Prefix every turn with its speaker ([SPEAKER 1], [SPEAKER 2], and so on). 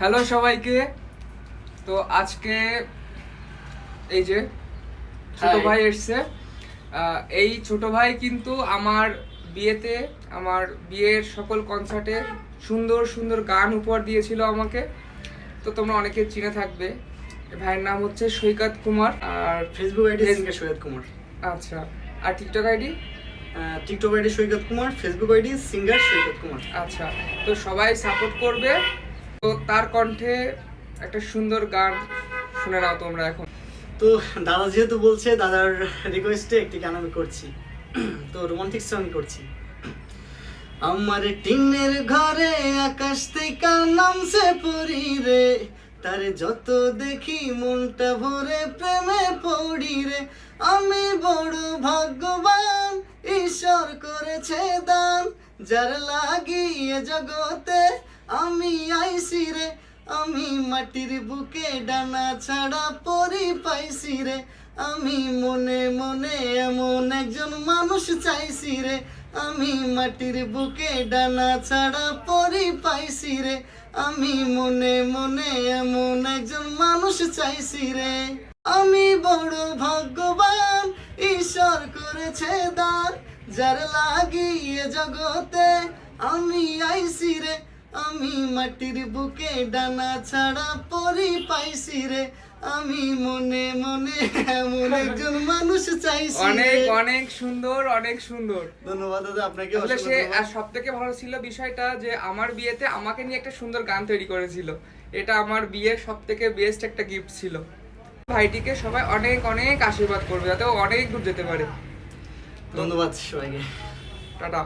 [SPEAKER 1] Hello সবাইকে। তো আজকে এই যে ছোট ভাই এসছে। এই ছোট ভাই কিন্তু আমার বিয়েতে, আমার বিয়ের সকল কনসার্টে সুন্দর সুন্দর গান উপহার দিয়েছিল আমাকে। তো তোমরা অনেকে চিনে থাকবে। ভাইয়ের নাম হচ্ছে সৈকত কুমার। আর
[SPEAKER 2] ফেসবুক আইডি সিঙ্গার সৈকত কুমার।
[SPEAKER 1] আচ্ছা, আর টিকটক আইডি?
[SPEAKER 2] টিকটক আইডি সৈকত কুমার, ফেসবুক আইডি সিঙ্গার সৈকত কুমার।
[SPEAKER 1] আচ্ছা, তো সবাই সাপোর্ট করবে। তো তার কণ্ঠে একটা সুন্দর গান শুনে নাও তোমরা এখন।
[SPEAKER 2] তো দাদা যেহেতু বলছে, দাদার রিকোয়েস্টে একটি গান আমি করছি। তো রোমান্টিক সং করছি। আমার টিনের ঘরে আকাশ থেকে নামছে পরি রে, তারে যত দেখি মনটা ভরে প্রেমে পড়ি রে। আমি বড় ভাগ্যবান, ঈশ্বর করেছে দান, যার লাগিয়ে জগতে আমি আইছি রে। আমি মাটির বুকে ডানা ছাড়া পরি পাইছি রে। আমি মনে মনে এমন একজন মানুষ চাইছি রে। আমি মাটির বুকে ডানা ছাড়া পরি পাইছি রে। আমি মনে মনে এমন একজন মানুষ চাইছি রে। আমি বড় ভাগ্যবান, ঈশ্বর করেছে দান, যার লাগিয়ে জগতে আমি আইছি রে। আমি মাটির বুকে ডানা ছাড়া পরি পাইছি রে। আমি মনে মনে এমন একজন মানুষ চাইছি।
[SPEAKER 1] অনেক অনেক সুন্দর, অনেক সুন্দর।
[SPEAKER 2] ধন্যবাদ দাদা আপনাকে।
[SPEAKER 1] আসলে সে সব থেকে ভালো ছিল বিষয়টা যে আমার বিয়েতে আমাকে নিয়ে একটা সুন্দর গান তৈরি করেছিল। এটা আমার বিয়ের সব থেকে বেস্ট একটা গিফট ছিল। ভাইটিকে সবাই অনেক অনেক আশীর্বাদ করবে যাতে ও অনেক দূর যেতে পারে।
[SPEAKER 2] ধন্যবাদ সবাইকে।
[SPEAKER 1] টাটা।